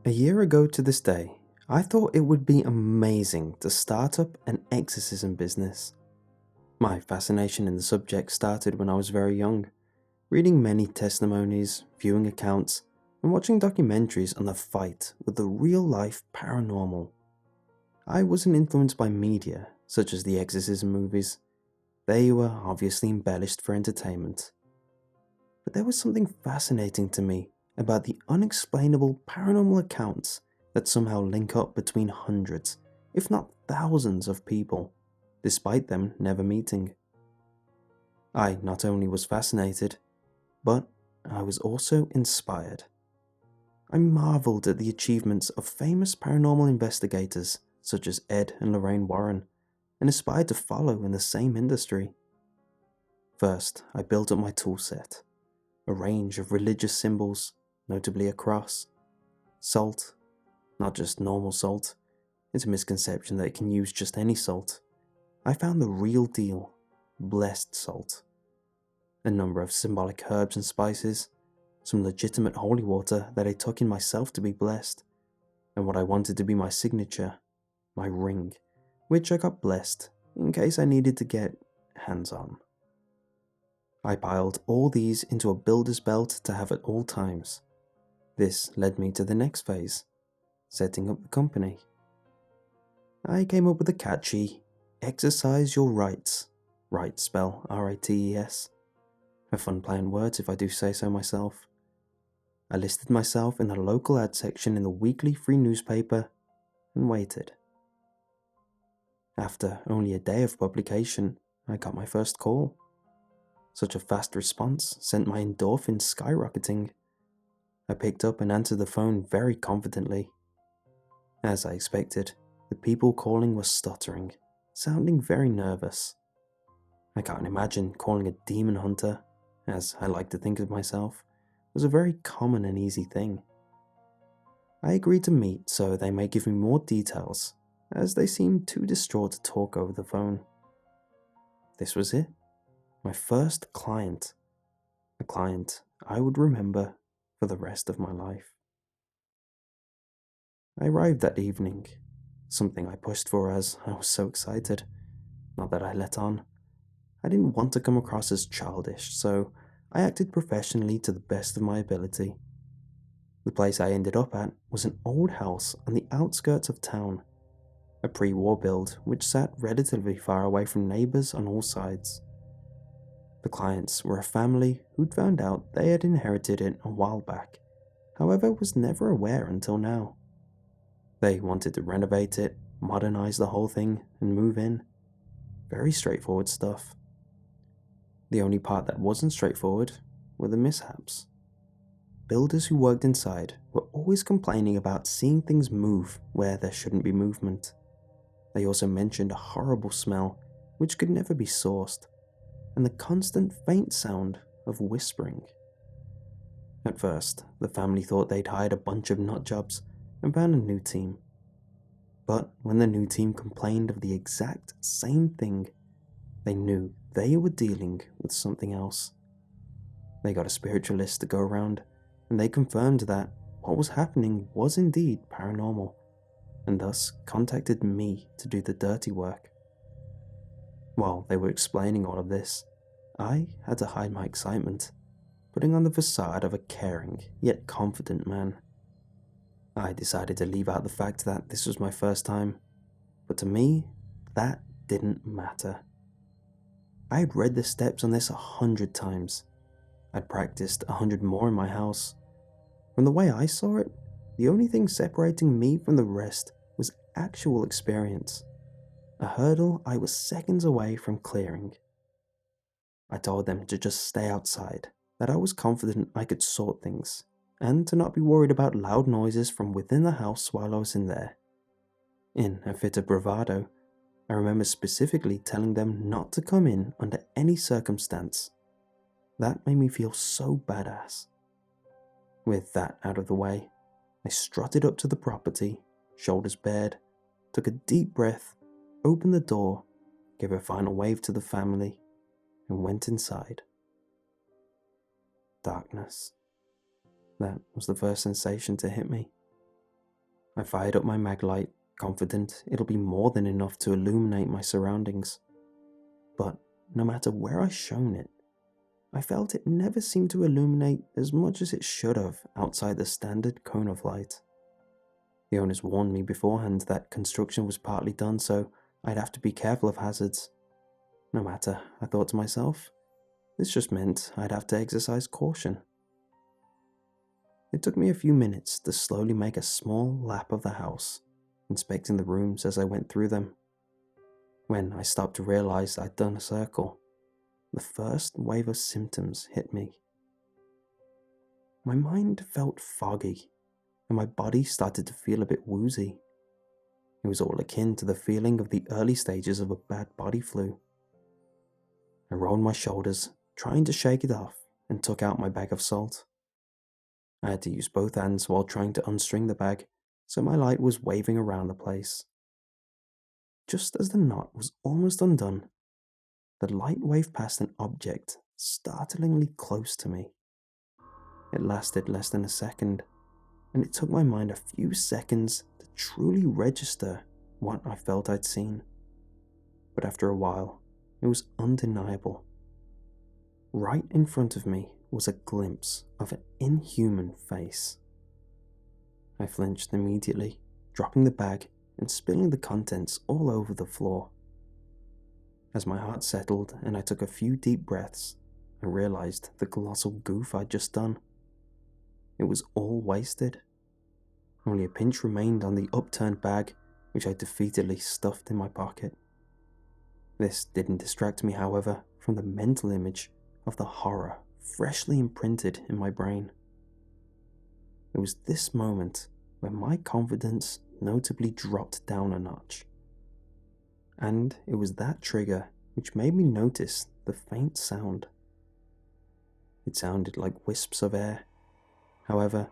A year ago to this day, I thought it would be amazing to start up an exorcism business. My fascination in the subject started when I was very young, reading many testimonies, viewing accounts, and watching documentaries on the fight with the real-life paranormal. I wasn't influenced by media, such as the exorcism movies. They were obviously embellished for entertainment. But there was something fascinating to me about the unexplainable paranormal accounts that somehow link up between hundreds, if not thousands of people, despite them never meeting. I not only was fascinated, but I was also inspired. I marveled at the achievements of famous paranormal investigators such as Ed and Lorraine Warren, and aspired to follow in the same industry. First, I built up my toolset, a range of religious symbols, notably a cross, salt, not just normal salt. It's a misconception that it can use just any salt. I found the real deal, blessed salt. A number of symbolic herbs and spices, some legitimate holy water that I took in myself to be blessed, and what I wanted to be my signature, my ring, which I got blessed in case I needed to get hands-on. I piled all these into a builder's belt to have at all times. This led me to the next phase, setting up the company. I came up with a catchy, exercise your rights, right spell R-I-T-E-S. A fun play on words if I do say so myself. I listed myself in the local ad section in the weekly free newspaper and waited. After only a day of publication, I got my first call. Such a fast response sent my endorphins skyrocketing. I picked up and answered the phone very confidently. As I expected, the people calling were stuttering, sounding very nervous. I can't imagine calling a demon hunter, as I like to think of myself, was a very common and easy thing. I agreed to meet so they may give me more details, as they seemed too distraught to talk over the phone. This was it. My first client. A client I would remember for the rest of my life. I arrived that evening, something I pushed for as I was so excited. Not that I let on. I didn't want to come across as childish, so I acted professionally to the best of my ability. The place I ended up at was an old house on the outskirts of town, a pre-war build which sat relatively far away from neighbours on all sides. The clients were a family who'd found out they had inherited it a while back, however was never aware until now. They wanted to renovate it, modernize the whole thing, and move in. Very straightforward stuff. The only part that wasn't straightforward were the mishaps. Builders who worked inside were always complaining about seeing things move where there shouldn't be movement. They also mentioned a horrible smell which could never be sourced, and the constant faint sound of whispering. At first, the family thought they'd hired a bunch of nutjobs and found a new team. But when the new team complained of the exact same thing, they knew they were dealing with something else. They got a spiritualist to go around, and they confirmed that what was happening was indeed paranormal, and thus contacted me to do the dirty work. While they were explaining all of this, I had to hide my excitement, putting on the facade of a caring yet confident man. I decided to leave out the fact that this was my first time, but to me, that didn't matter. I had read the steps on this 100 times. I'd practiced 100 more in my house. From the way I saw it, the only thing separating me from the rest was actual experience, a hurdle I was seconds away from clearing. I told them to just stay outside, that I was confident I could sort things, and to not be worried about loud noises from within the house while I was in there. In a fit of bravado, I remember specifically telling them not to come in under any circumstance. That made me feel so badass. With that out of the way, I strutted up to the property, shoulders bared, took a deep breath, opened the door, gave a final wave to the family, and went inside. Darkness. That was the first sensation to hit me. I fired up my mag light, confident it'll be more than enough to illuminate my surroundings. But no matter where I shone it, I felt it never seemed to illuminate as much as it should have outside the standard cone of light. The owners warned me beforehand that construction was partly done, so I'd have to be careful of hazards. No matter, I thought to myself, this just meant I'd have to exercise caution. It took me a few minutes to slowly make a small lap of the house, inspecting the rooms as I went through them. When I stopped to realize I'd done a circle, the first wave of symptoms hit me. My mind felt foggy, and my body started to feel a bit woozy. It was all akin to the feeling of the early stages of a bad body flu. I rolled my shoulders, trying to shake it off, and took out my bag of salt. I had to use both hands while trying to unstring the bag, so my light was waving around the place. Just as the knot was almost undone, the light waved past an object startlingly close to me. It lasted less than a second, and it took my mind a few seconds to truly register what I felt I'd seen. But after a while, it was undeniable. Right in front of me was a glimpse of an inhuman face. I flinched immediately, dropping the bag and spilling the contents all over the floor. As my heart settled and I took a few deep breaths, I realized the colossal goof I'd just done. It was all wasted. Only a pinch remained on the upturned bag, which I defeatedly stuffed in my pocket. This didn't distract me, however, from the mental image of the horror freshly imprinted in my brain. It was this moment where my confidence notably dropped down a notch. And it was that trigger which made me notice the faint sound. It sounded like wisps of air. However,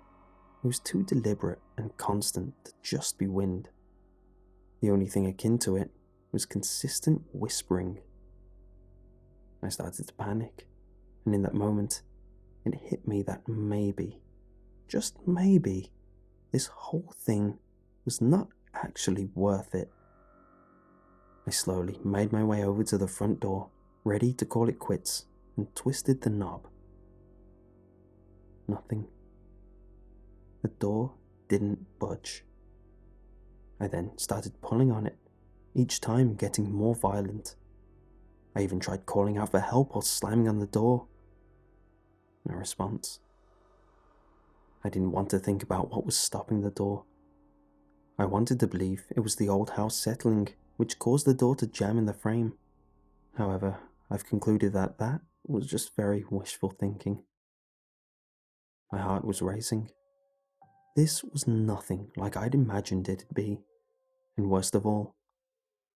it was too deliberate and constant to just be wind. The only thing akin to it was consistent whispering. I started to panic, and in that moment, it hit me that maybe, just maybe, this whole thing was not actually worth it. I slowly made my way over to the front door, ready to call it quits, and twisted the knob. Nothing. The door didn't budge. I then started pulling on it, each time getting more violent. I even tried calling out for help or slamming on the door. No response. I didn't want to think about what was stopping the door. I wanted to believe it was the old house settling, which caused the door to jam in the frame. However, I've concluded that that was just very wishful thinking. My heart was racing. This was nothing like I'd imagined it'd be, and worst of all,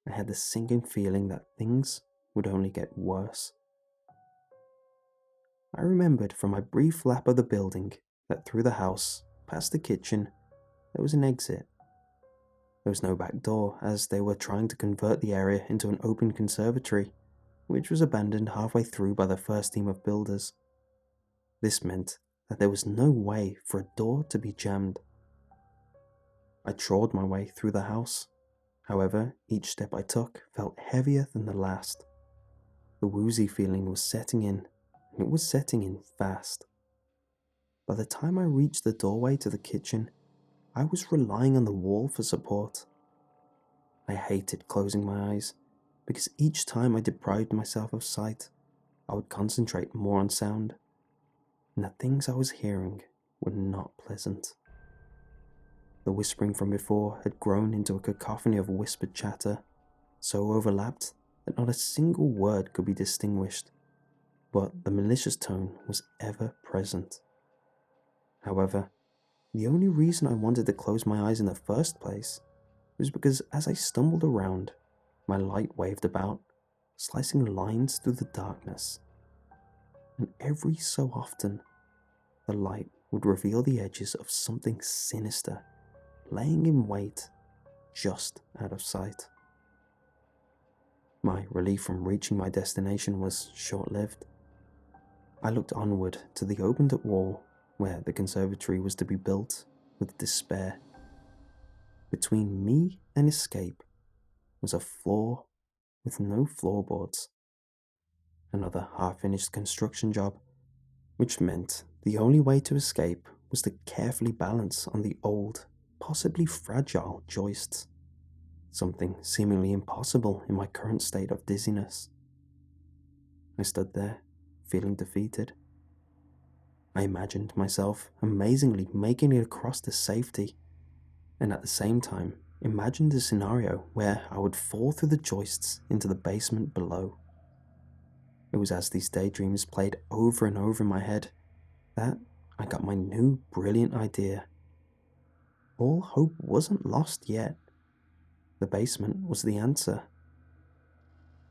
I had the sinking feeling that things would only get worse. I remembered from my brief lap of the building that through the house, past the kitchen, there was an exit. There was no back door, as they were trying to convert the area into an open conservatory, which was abandoned halfway through by the first team of builders. This meant that there was no way for a door to be jammed. I trod my way through the house. However, each step I took felt heavier than the last. The woozy feeling was setting in, and it was setting in fast. By the time I reached the doorway to the kitchen, I was relying on the wall for support. I hated closing my eyes, because each time I deprived myself of sight, I would concentrate more on sound, and the things I was hearing were not pleasant. The whispering from before had grown into a cacophony of whispered chatter, so overlapped that not a single word could be distinguished, but the malicious tone was ever present. However, the only reason I wanted to close my eyes in the first place was because as I stumbled around, my light waved about, slicing lines through the darkness. And every so often, the light would reveal the edges of something sinister, laying in wait, just out of sight. My relief from reaching my destination was short-lived. I looked onward to the opened-up wall where the conservatory was to be built with despair. between me and escape was a floor with no floorboards. Another half-finished construction job, which meant the only way to escape was to carefully balance on the old, possibly fragile joists, something seemingly impossible in my current state of dizziness. I stood there, feeling defeated. I imagined myself amazingly making it across to safety, and at the same time imagined a scenario where I would fall through the joists into the basement below. It was as these daydreams played over and over in my head that I got my new brilliant idea. All hope wasn't lost yet. The basement was the answer.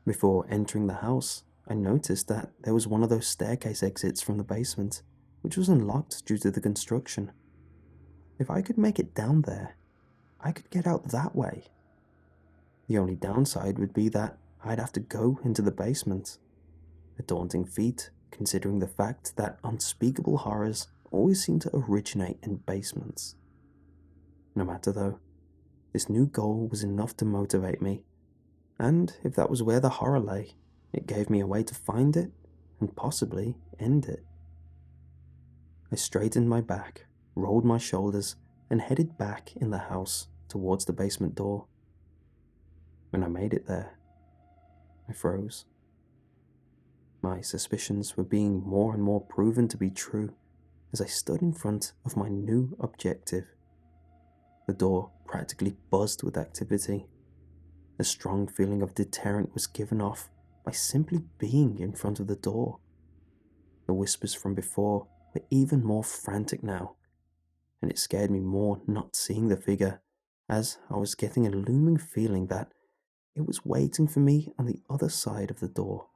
Before entering the house, I noticed that there was one of those staircase exits from the basement, which was unlocked due to the construction. If I could make it down there, I could get out that way. The only downside would be that I'd have to go into the basement. A daunting feat, considering the fact that unspeakable horrors always seem to originate in basements. No matter though, this new goal was enough to motivate me, and if that was where the horror lay, it gave me a way to find it and possibly end it. I straightened my back, rolled my shoulders, and headed back in the house towards the basement door. When I made it there, I froze. My suspicions were being more and more proven to be true as I stood in front of my new objective. The door practically buzzed with activity. A strong feeling of deterrent was given off by simply being in front of the door. The whispers from before were even more frantic now, and it scared me more not seeing the figure, as I was getting a looming feeling that it was waiting for me on the other side of the door.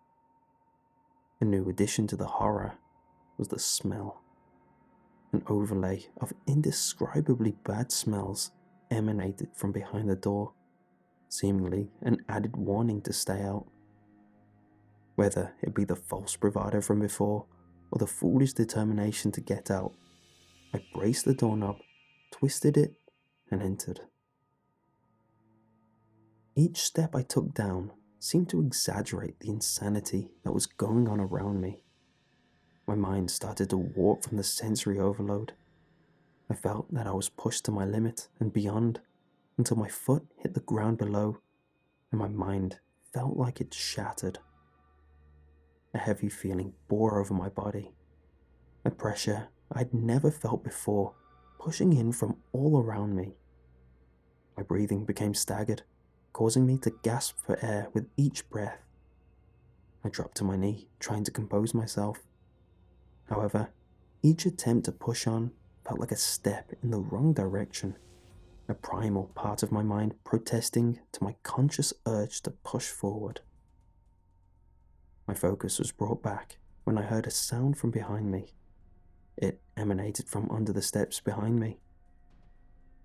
A new addition to the horror was the smell. An overlay of indescribably bad smells emanated from behind the door, seemingly an added warning to stay out. Whether it be the false bravado from before or the foolish determination to get out, I braced the doorknob, twisted it, and entered. Each step I took down seemed to exaggerate the insanity that was going on around me. My mind started to warp from the sensory overload. I felt that I was pushed to my limit and beyond until my foot hit the ground below and my mind felt like it shattered. A heavy feeling bore over my body, a pressure I'd never felt before pushing in from all around me. My breathing became staggered, causing me to gasp for air with each breath. I dropped to my knee, trying to compose myself. However, each attempt to push on felt like a step in the wrong direction, a primal part of my mind protesting to my conscious urge to push forward. My focus was brought back when I heard a sound from behind me. It emanated from under the steps behind me.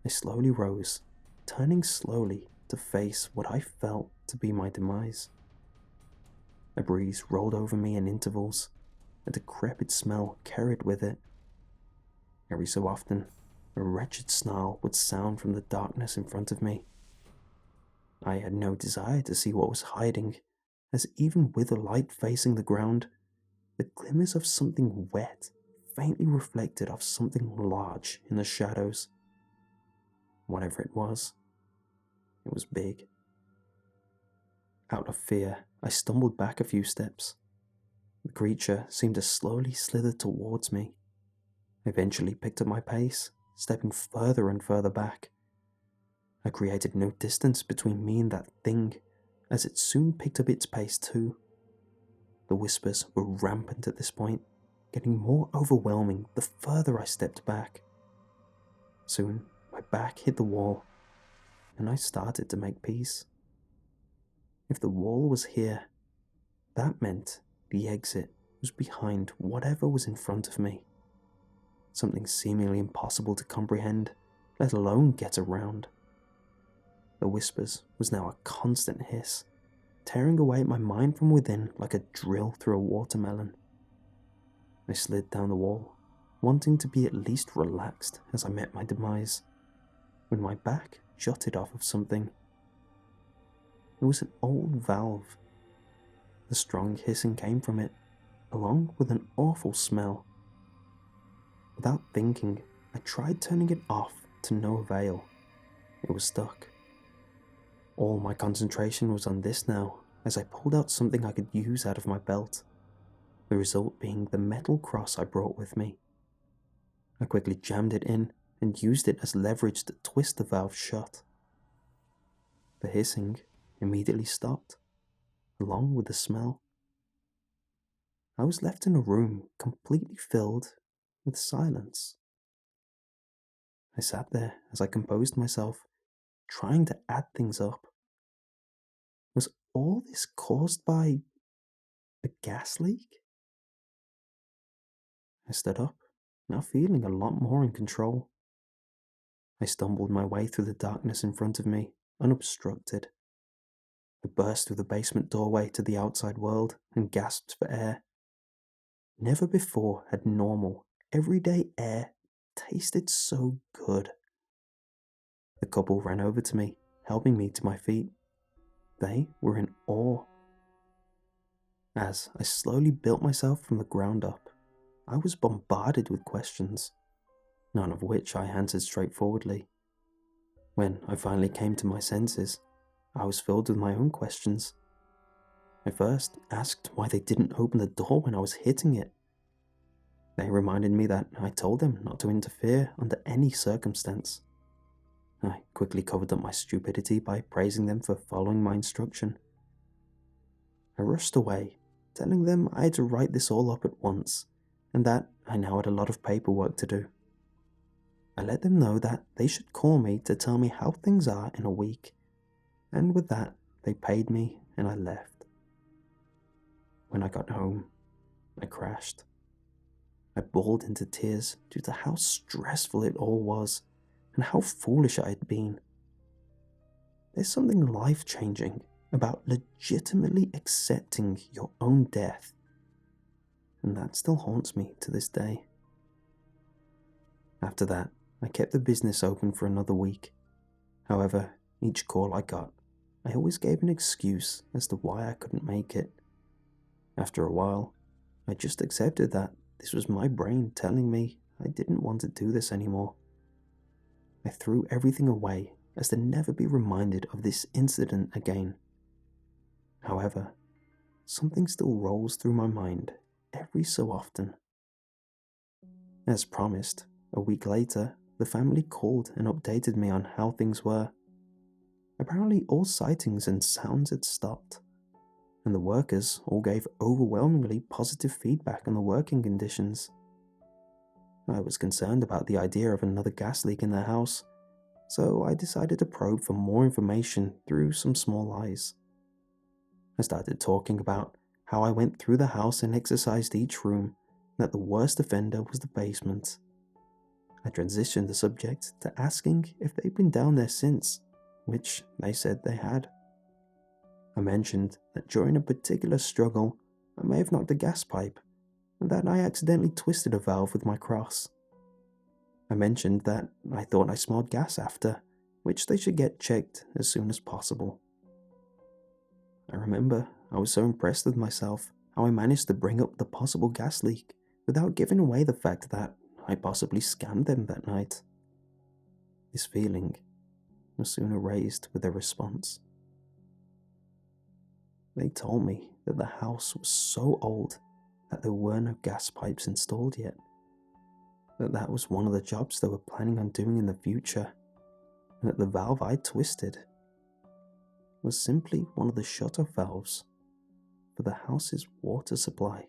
I slowly rose, turning slowly to face what I felt to be my demise. A breeze rolled over me in intervals, a decrepit smell carried with it. Every so often, a wretched snarl would sound from the darkness in front of me. I had no desire to see what was hiding, as even with the light facing the ground, the glimmers of something wet faintly reflected off something large in the shadows. Whatever it was big. Out of fear, I stumbled back a few steps. The creature seemed to slowly slither towards me. I eventually picked up my pace, stepping further and further back. I created no distance between me and that thing, as it soon picked up its pace too. The whispers were rampant at this point, getting more overwhelming the further I stepped back. Soon, my back hit the wall, and I started to make peace. If the wall was here, that meant the exit was behind whatever was in front of me. Something seemingly impossible to comprehend, let alone get around. The whispers was now a constant hiss, tearing away at my mind from within like a drill through a watermelon. I slid down the wall, wanting to be at least relaxed as I met my demise, when my back jutted off of something. It was an old valve. The strong hissing came from it, along with an awful smell. Without thinking, I tried turning it off to no avail. It was stuck. All my concentration was on this now, as I pulled out something I could use out of my belt, the result being the metal cross I brought with me. I quickly jammed it in and used it as leverage to twist the valve shut. The hissing immediately stopped, along with the smell. I was left in a room completely filled with silence. I sat there as I composed myself, trying to add things up. Was all this caused by a gas leak? I stood up, now feeling a lot more in control. I stumbled my way through the darkness in front of me, unobstructed. I burst through the basement doorway to the outside world and gasped for air. Never before had normal, everyday air tasted so good. The couple ran over to me, helping me to my feet. They were in awe. As I slowly built myself from the ground up, I was bombarded with questions, none of which I answered straightforwardly. When I finally came to my senses, I was filled with my own questions. I first asked why they didn't open the door when I was hitting it. They reminded me that I told them not to interfere under any circumstance. I quickly covered up my stupidity by praising them for following my instruction. I rushed away, telling them I had to write this all up at once, and that I now had a lot of paperwork to do. I let them know that they should call me to tell me how things are in a week, and with that, they paid me and I left. When I got home, I crashed. I bawled into tears due to how stressful it all was and how foolish I had been. There's something life-changing about legitimately accepting your own death, and that still haunts me to this day. After that, I kept the business open for another week. However, each call I got, I always gave an excuse as to why I couldn't make it. After a while, I just accepted that this was my brain telling me I didn't want to do this anymore. I threw everything away as to never be reminded of this incident again. However, something still rolls through my mind every so often. As promised, a week later, the family called and updated me on how things were. Apparently all sightings and sounds had stopped, and the workers all gave overwhelmingly positive feedback on the working conditions. I was concerned about the idea of another gas leak in their house, so I decided to probe for more information through some small lies. I started talking about how I went through the house and exercised each room, and that the worst offender was the basement. I transitioned the subject to asking if they'd been down there since, which they said they had. I mentioned that during a particular struggle, I may have knocked a gas pipe, and that I accidentally twisted a valve with my cross. I mentioned that I thought I smelled gas after, which they should get checked as soon as possible. I remember I was so impressed with myself how I managed to bring up the possible gas leak without giving away the fact that I possibly scammed them that night. This feeling was soon erased with their response. They told me that the house was so old that there were no gas pipes installed yet, that was one of the jobs they were planning on doing in the future, and that the valve I twisted was simply one of the shut-off valves for the house's water supply.